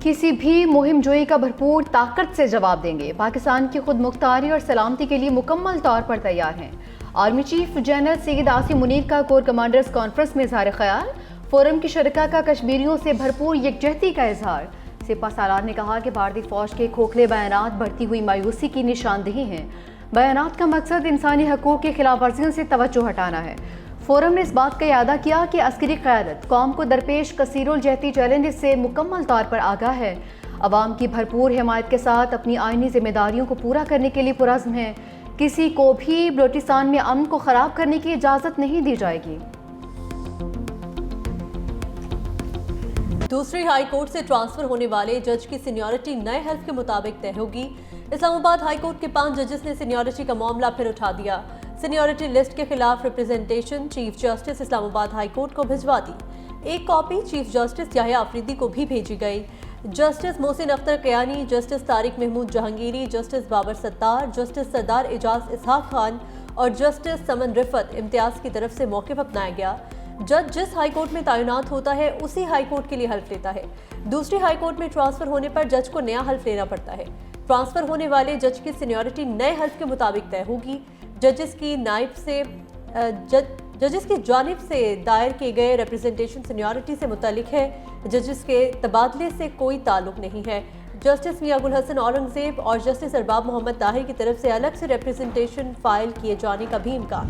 किसी भी मुहिम जोई का भरपूर ताकत से जवाब देंगे। पाकिस्तान की खुद मुख्तारी और सलामती के लिए मुकम्मल तौर पर तैयार हैं। Army chief general Syed Asim Munir का कोर कमांडर्स कॉन्फ्रेंस में इजहार ख्याल। फोरम की शरका का कश्मीरियों से भरपूर यकजहती का इजहार। सिपा सालार ने कहा कि भारतीय फौज के खोखले बयानात बढ़ती हुई मायूसी की निशानदेही हैं। बयानात का मकसद इंसानी हकूक़ की खिलाफ वर्जियों से तवज्जो हटाना है। फोरम ने इस बात का इरादा किया कि अस्करी क़यादत कौम को दरपेश कसीरुल जहती चैलेंज से मुकम्मल तौर पर आगाह है। अवाम की भरपूर हिमायत के साथ अपनी आइनी जिम्मेदारियों को पूरा करने के लिए पुरज़्म है। किसी को भी बलोचिस्तान में अमन को ख़राब करने की इजाज़त नहीं दी जाएगी। दूसरी हाई कोर्ट से ट्रांसफर होने वाले जज की सीनियरिटी नए हल्फ के मुताबिक तय होगी। इस्लामाबाद हाई कोर्ट के 5 जजेस ने सीनियरिटी का मामला फिर उठा दिया। सीनियरिटी लिस्ट के खिलाफ representation chief justice Islamabad high court को भिजवा दी। एक copy chief justice Yahya Afridi को भी भेजी गई। Justice Mohsin Akhtar Kayani, justice Tariq Mahmood Jahangiri, justice Babar Sattar, justice Sardar Ejaz Ishaq Khan और जस्टिस समन रिफत इम्तियाज की तरफ से मौक़िफ़ अपनाया गया। जज जिस हाई कोर्ट में तैनात होता है उसी हाई कोर्ट के लिए हल्फ लेता है। दूसरी हाई कोर्ट में ट्रांसफर होने पर जज को नया हल्फ लेना पड़ता है। ट्रांसफर होने वाले जज की सीनियरिटी नए हल्फ के मुताबिक तय होगी। जजेस की जानिब से दायर किए गए रिप्रेजेंटेशन सीनियरिटी से मुतल्लिक है। जजेस के तबादले से कोई ताल्लुक नहीं है। जस्टिस मियां गुल हसन औरंगजेब और जस्टिस अरबाब मोहम्मद ताहिर की तरफ से अलग से रिप्रेजेंटेशन फाइल किए जाने का भी इम्कान।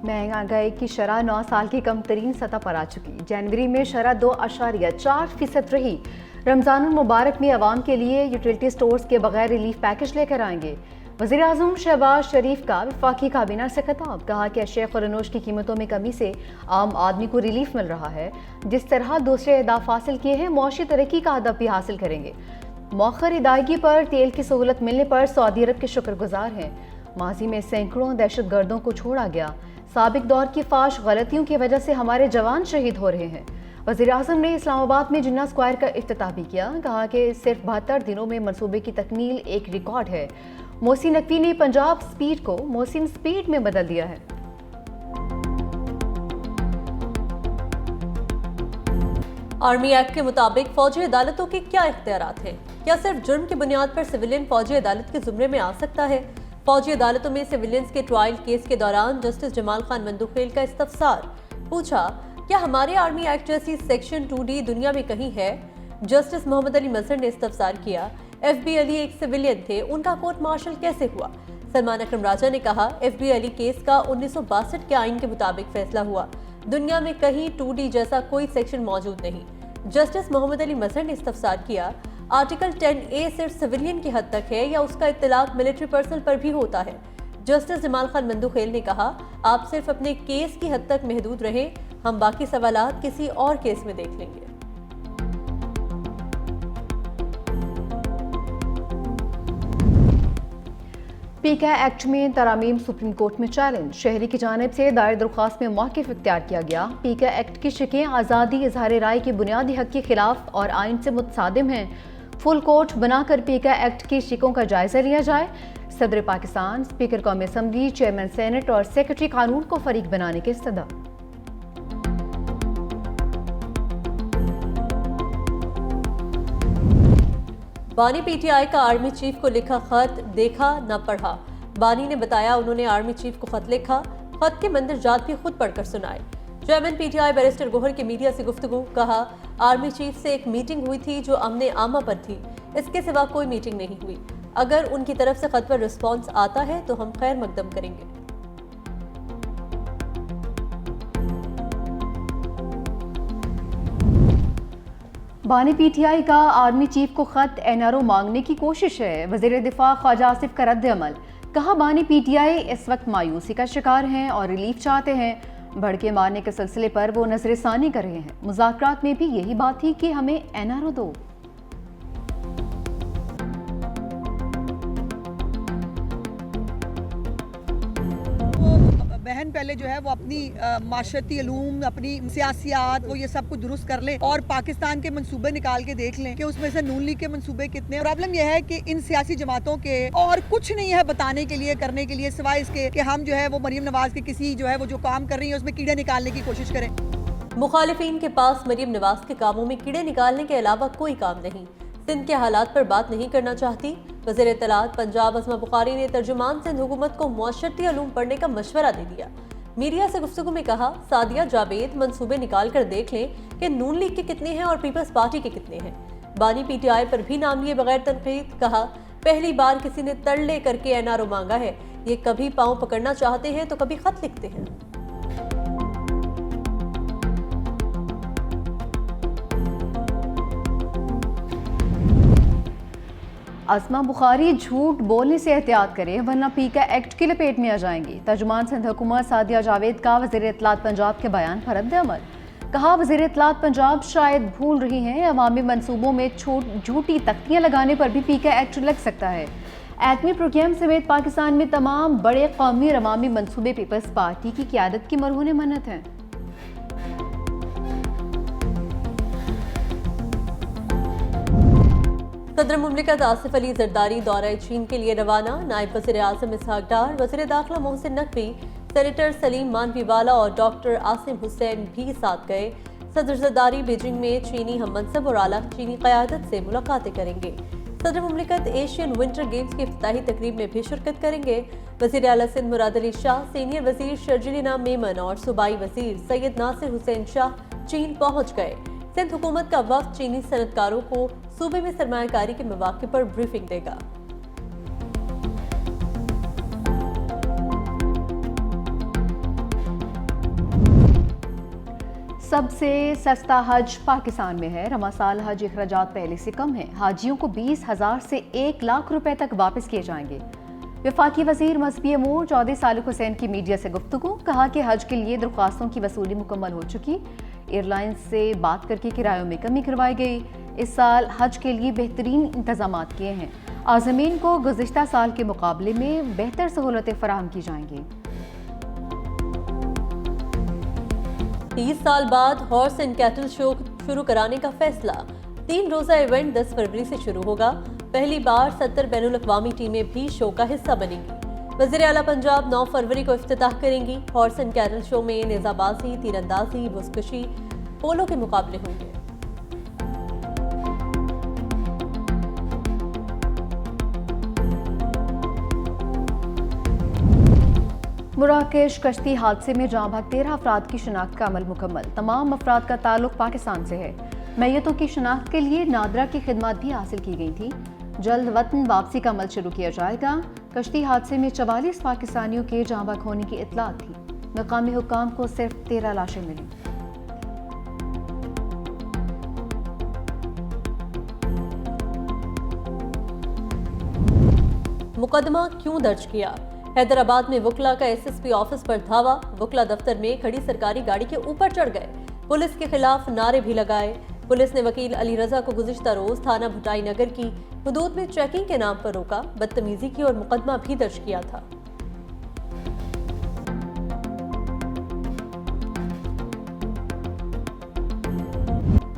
महंगाई की शरह 9 साल की कम तरीन सतह पर आ चुकी। जनवरी में शरह 2.4% रही। रमज़ानुल मुबारक में अवाम के लिए यूटिलिटी स्टोर्स के बगैर रिलीफ पैकेज लेकर आएंगे। वज़ीर आज़म शहबाज शरीफ का वफाकी काबीना से खिताब। कहा कि अशिया ख़ुरानोश की कीमतों में कमी से आम आदमी को रिलीफ मिल रहा है। जिस तरह दूसरे अहदाफ हासिल किए हैं, मौशी तरक्की का हदफ भी हासिल करेंगे। मौखर अदायगी पर तेल की सहूलत मिलने पर सऊदी अरब के शुक्रगुजार हैं। माजी में सैकड़ों दहशत गर्दों को छोड़ा गया। साबिक दौर की फाश गलतियों की वजह से हमारे जवान शहीद हो रहे हैं। वज़ीर आज़म ने इस्लामाबाद में जिन्ना स्क्वायर का इफ्तिताह भी किया। कहा कि सिर्फ 72 दिनों में मनसूबे की तकमील एक रिकॉर्ड है। मोहसिन नकवी ने पंजाब स्पीड को मोहसिन स्पीड में बदल दिया है। आर्मी एक्ट के मुताबिक फौजी अदालतों के क्या इख्तियारात हैं? क्या सिर्फ जुर्म की बुनियाद पर सिविलियन फौजी अदालत के जुमरे में आ सकता है? फौजी अदालतों में सिविलियंस के ट्रायल केस के दौरान जस्टिस जमाल खान मंदुखेल का इस्तफसार। पूछा, क्या हमारे आर्मी एक्ट जैसी सेक्शन 2D दुनिया में कहीं है? जस्टिस मोहम्मद अली मजहर ने इस्तफसार किया। FB अली एक सिविलियन थे, उनका कोर्ट मार्शल कैसे हुआ? सलमान अकरम राजा ने कहा, FB अली केस का 1962 के आइन के मुताबिक फैसला हुआ। दुनिया में कहीं 2D जैसा कोई सेक्शन मौजूद नहीं। जस्टिस मोहम्मद अली मजहर ने इस्तफसार किया, आर्टिकल 10A सिर्फ सिविलियन की हद तक है या उसका इत्तलाक मिलिट्री पर्सनल पर भी होता है? जस्टिस जमाल खान मंदुखेल ने कहा, आप सिर्फ अपने केस की हद तक महदूद रहें, हम बाकी सवालात किसी और केस में देख लेंगे। पीका एक्ट में तरामीम सुप्रीम कोर्ट में चैलेंज। शहरी की जानिब से दायर दरख्वास्त में मौक़िफ़ इख्तियार किया गया। पीका एक्ट की शिकें आज़ादी इज़हार राय के बुनियादी हक के खिलाफ और आइन से मुतसादिम हैं। फुल कोर्ट बनाकर पीका एक्ट की शिकों का जायजा लिया जाए। सदर पाकिस्तान, स्पीकर कौमी असम्बली, चेयरमैन सेनेट और सेक्रेटरी कानून को फरीक बनाने के सदा। बानी PTI का आर्मी चीफ को लिखा खत देखा न पढ़ा। बानी ने बताया, उन्होंने आर्मी चीफ को खत लिखा, खत के मंदरजात भी खुद पढ़कर सुनाए। चेयरमैन PTI बैरिस्टर गोहर की मीडिया से गुफ्तगू। कहा, आर्मी चीफ से एक मीटिंग हुई थी जो अमने आमा पर थी, इसके सिवा कोई मीटिंग नहीं हुई। अगर उनकी तरफ से खत पर रिस्पॉन्स आता है तो हम खैर मकदम करेंगे। बानी PTI का आर्मी चीफ को खत NRO मांगने की कोशिश है। वज़ीर दिफा ख्वाजा आसिफ का रद्द अमल। कहा, बानी PTI इस वक्त मायूसी का शिकार हैं और रिलीफ चाहते हैं। भड़के मारने के सिलसिले पर वो नजरसानी कर रहे हैं। मुज़ाकरात में भी यही बात थी कि हमें NRO दो। बहन पहले जो है वो अपनी माशरती अलूम, अपनी सियासियात, वो ये सब कुछ दुरुस्त कर लें और पाकिस्तान के मंसूबे निकाल के देख लें कि उसमें से नून लीग के मंसूबे कितने। प्रॉब्लम यह है कि इन सियासी जमातों के और कुछ नहीं है बताने के लिए, करने के लिए, सिवाय इसके कि हम जो है वो मरीम नवाज के किसी जो है वो जो काम कर रही है उसमें कीड़े निकालने की कोशिश करें। मुखालिफिन के पास मरीम नवाज के कामों में कीड़े निकालने के अलावा कोई काम नहीं। सिंध के हालात पर बात नहीं करना चाहती। वज़ीर इत्तलात पंजाब अस्मा बुखारी ने तर्जुमान सिंध हुकूमत को मुआशरती उलूम पढ़ने का मशवरा दे दिया। मीडिया से गुफ्तगू में कहा, सादिया जावेद मंसूबे निकाल कर देख लें कि नून लीग के कितने हैं और पीपल्स पार्टी के कितने हैं। बानी पीटीआई पर भी नाम लिए बगैर तनकीद। कहा, पहली बार किसी ने तरले करके एनआरओ मांगा है। ये कभी पांव पकड़ना चाहते हैं तो कभी खत लिखते हैं। अस्मा बुखारी झूठ बोलने से एहतियात करें वरना पीका एक्ट की लपेट में आ जाएंगी। तर्जुमान सिंध हुकूमत सादिया जावेद का वज़ीर इत्तलात पंजाब के बयान पर रद्द-ए-अमल। कहा, वज़ीर इत्तलात पंजाब शायद भूल रही हैं अवामी मनसूबों में झूठी तख्तियाँ लगाने पर भी पीका एक्ट लग सकता है। एटमी प्रोग्राम समेत पाकिस्तान में तमाम बड़े कौमी और अवामी मनसूबे पीपल्स पार्टी की क़यादत की मरहून मन्नत हैं। सदर मुमलिकत आसिफ अली जरदारी दौरा चीन के लिए रवाना। नायब वज़ीर आज़म इसहाक डार, वज़ीर दाखिला मोहसिन नकवी, सेनेटर सलीम मानवीवाला और डॉक्टर आसिम हुसैन भी साथ गए। सदर जरदारी बीजिंग में चीनी हम मनसब और आला चीनी क़यादत से मुलाकातें करेंगे। सदर मुमलिकत एशियन विंटर गेम्स की इफ्तिताही तकरीब में भी शिरकत करेंगे। वज़ीर आला सिंध मुराद अली शाह, सीनियर वज़ीर शर्जिलिना मेमन और सूबाई वज़ीर सैयद नासिर हुसैन शाह चीन पहुँच गए। सिंध हुकूमत का वफ़द चीनी सनतकारों को सूबे में सरमायाकारी के मौके पर ब्रीफिंग देगा। सबसे सस्ता हज पाकिस्तान में है। रमा साल हज अखराजात पहले से कम है। हाजियों को 20,000 से 1 लाख रुपए तक वापस किए जाएंगे। वफाकी वजीर मजहबी अमूर चौधरी सालिक हुसैन की मीडिया से गुफ्तगू। कहा कि हज के लिए दरख्वास्तों की वसूली मुकम्मल हो चुकी। एयरलाइंस से बात करके किरायों में कमी करवाई गई। इस साल हज के लिए बेहतरीन इंतजाम किए हैं। आज़मीन को गुज़िश्ता साल के मुकाबले में बेहतर सहूलतें फराहम की जाएंगी। 30 साल बाद हॉर्स एंड कैटल शो शुरू कराने का फैसला। 3 रोजा इवेंट 10 फरवरी से शुरू होगा। पहली बार 70 बैनुल अक़वामी टीमें भी शो का हिस्सा बनेंगी। वज़ीर आला पंजाब 9 फरवरी को इफ्तिताह करेंगी। हॉर्स एंड कैटल शो में नेज़ाबाजी, तीरंदाजी, बुज़कशी, पोलो के मुकाबले होंगे। मुराकेश कश्ती हादसे में जाँ भाग 13 अफराद की शनाख्त का अमल मुकम्मल। तमाम अफराद का ताल्लुक पाकिस्तान से है। मैयतों की शनाख्त के लिए नादरा की खिदमत भी हासिल की गई थी। जल्द वतन वापसी का अमल शुरू किया जाएगा। कश्ती हादसे में 44 पाकिस्तानियों के जाँ भाग होने की इत्तलात थी। मकामी हुक्काम को सिर्फ 13 लाशें मिली। मुकदमा क्यों दर्ज किया? हैदराबाद में वुकला का एसएसपी ऑफिस पर धावा। वुकला दफ्तर में खड़ी सरकारी गाड़ी के ऊपर चढ़ गए। पुलिस के खिलाफ नारे भी लगाए। पुलिस ने वकील अली रजा को गुज़िश्ता रोज थाना भटाई नगर की हुदूद में चेकिंग के नाम पर रोका, बदतमीजी की और मुकदमा भी दर्ज किया था।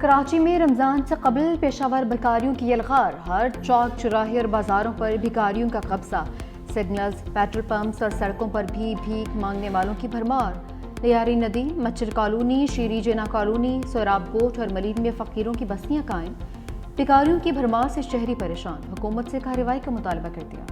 कराची में रमजान से कबल पेशावर भिखारियों की यलगार। हर चौक चौराहे और बाजारों पर भिखारियों का कब्जा। सिग्नल्स, पेट्रोल पंप्स और सड़कों पर भी भीख मांगने वालों की भरमार। लियारी नदी, मच्छर कॉलोनी, शीरी जेना कॉलोनी, सोराब गोट और मलीन में फ़कीरों की बस्तियां कायम। भिखारियों की भरमार से शहरी परेशान। हुकूमत से कार्रवाई का मुतालबा कर दिया।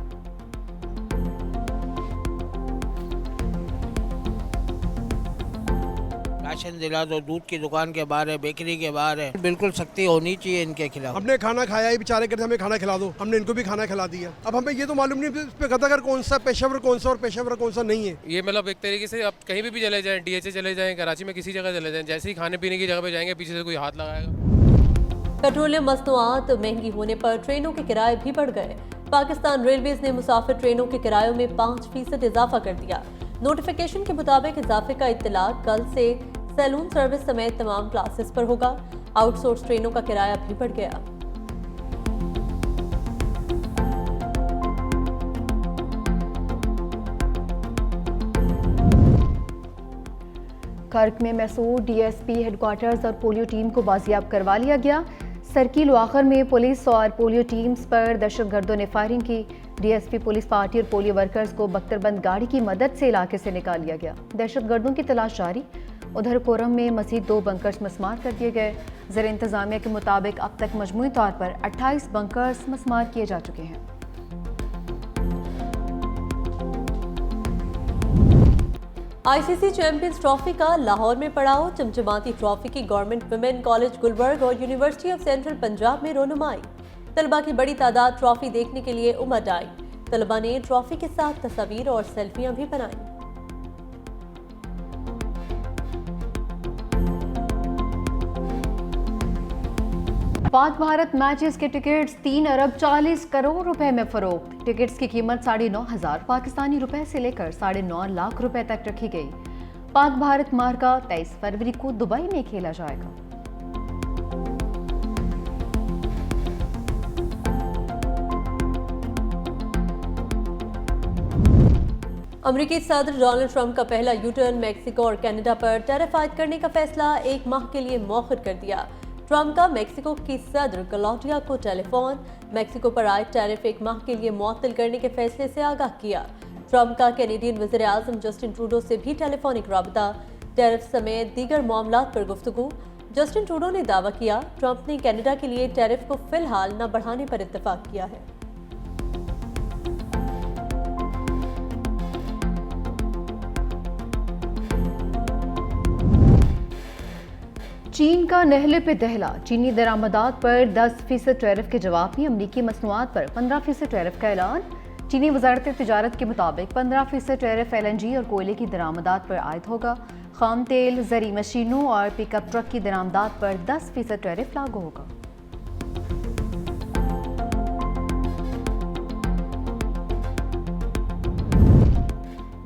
राशन दिला दो, दूध की दुकान के बाहर है, बेकरी के बाहर है। बिल्कुल सख्ती होनी चाहिए इनके खिलाफ। हमने खाना खाया ही, बेचारे कहते हमें खाना खिला दो, हमने इनको भी खाना खिला दिया। अब हमें ये तो मालूम नहीं इस पे गदागर कौन सा, पेशेवर कौन सा और पेशेवर कौन सा नहीं है। ये मतलब एक तरीके से आप कहीं भी चले जाएं, डीएचए चले जाएं, कराची में किसी जगह चले जाएं, जैसे ही खाने पीने की जगह पे जाएंगे पीछे से कोई हाथ लगाएगा। पेट्रोलियम मसनूआत महंगी होने पर ट्रेनों के किराए भी बढ़ गए। पाकिस्तान रेलवेज ने मुसाफिर ट्रेनों के किरायों में 5% इजाफा कर दिया। नोटिफिकेशन के मुताबिक इजाफे का इत्तलाक कल से सैलून सर्विस समेत तमाम क्लासेस पर होगा। आउटसोर्स ट्रेनों का किराया भी बढ़ गया। कर्क में मैसूर डीएसपी हेडक्वार्टर्स और पोलियो टीम को बाजियाब करवा लिया गया। सर्किल वाखर में पुलिस और पोलियो टीम्स पर दहशतगर्दों ने फायरिंग की। डीएसपी पुलिस पार्टी और पोलियो वर्कर्स को बख्तरबंद गाड़ी की मदद से इलाके से निकाल लिया गया। दहशतगर्दों की तलाश जारी। उधर कोरम में मजीद 2 बंकर्स मस्मार कर दिए गए। ज़ेर इंतज़ामिया के मुताबिक अब तक मजमूई तौर पर 28 बंकर्स मस्मार किए जा चुके हैं। आईसीसी चैंपियंस ट्रॉफी का लाहौर में पड़ाव। चमचमाती ट्रॉफी की गवर्नमेंट वुमेन कॉलेज गुलबर्ग और यूनिवर्सिटी ऑफ सेंट्रल पंजाब में रोनुमाई। तलबा की बड़ी तादाद ट्रॉफी देखने के लिए उमड़ आई। तलबा ने ट्रॉफी के साथ तस्वीर और सेल्फियां भी बनाई। पाक भारत मैचेस के टिकट्स 3 अरब 40 करोड़ रुपए में फरोख्त। टिकट्स की कीमत 9,500 पाकिस्तानी रुपए से लेकर 9.5 लाख रुपए तक रखी गई। पाक भारत मार्का 23 फरवरी को दुबई में खेला जाएगा। अमेरिकी सदर डोनाल्ड ट्रंप का पहला यूटर्न मेक्सिको और कनाडा पर टैरिफ आयद करने का फैसला 1 माह के लिए मौखर कर दिया। ट्रंप का मेक्सिको की सदर क्लॉडिया को टेलीफोन मेक्सिको पर आयद टैरिफ 1 माह के लिए मुअत्तल करने के फैसले से आगाह किया। ट्रंप का कैनेडियन वज़ीर आज़म जस्टिन ट्रूडो से भी टेलीफोनिक राबता, टैरिफ समेत दीगर मामलात पर गुफ्तगू। जस्टिन ट्रूडो ने दावा किया ट्रंप ने कनाडा के लिए टैरिफ को फिलहाल न बढ़ाने पर इत्तेफाक किया है। चीन का नहले पे दहला। चीनी दरामदात पर 10% टैरिफ के जवाब में अमरीकी मसनूआत पर 15% टैरिफ का ऐलान। चीनी वजारत तिजारत के मुताबिक 15% टैरिफ LNG और कोयले की दरामदात पर आयद होगा। खाम तेल, जरी मशीनों और पिकअप ट्रक की दरामदात पर 10% टैरिफ लागू होगा।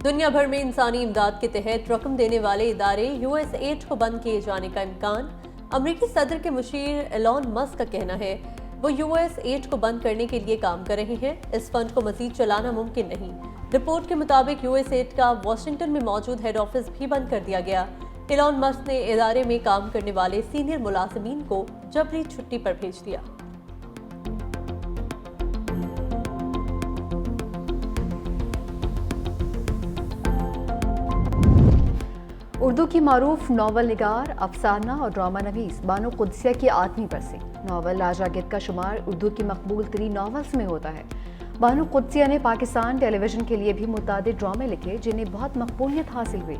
दुनिया भर में इंसानी इमदाद के तहत रकम देने वाले इदारे USAID को बंद किए जाने का इम्कान। अमरीकी सदर के मुशीर एलॉन मस्क का कहना है वो USAID को बंद करने के लिए काम कर रहे हैं। इस फंड को मजीद चलाना मुमकिन नहीं। रिपोर्ट के मुताबिक USAID का वाशिंगटन में मौजूद हेड ऑफिस भी बंद कर दिया गया। एलॉन मस्क ने इदारे में काम करने वाले सीनियर मुलाजिमीन को जबरी छुट्टी पर भेज दिया। उर्दू की मारूफ नावल निगार, अफसाना और ड्रामा नवीस बानो कुद्सिया की आदमी बरसी। नावल राजा गिद्ध का शुमार उर्दू की मकबूल तरीन नावल्स में होता है। बानो कुद्सिया ने पाकिस्तान टेलीविजन के लिए भी मुतादिद ड्रामे लिखे जिन्हें बहुत मकबूलियत हासिल हुई।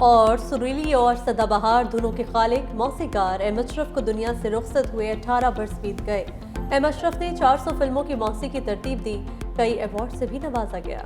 और सुरीली और सदाबहार धुनों के खालिक मौसीकार एम अशरफ को दुनिया से रुखसत हुए 18 बरस बीत गए। एम अशरफ ने 400 फिल्मों की मौसीकी तरतीब दी, कई अवार्ड से भी नवाजा गया।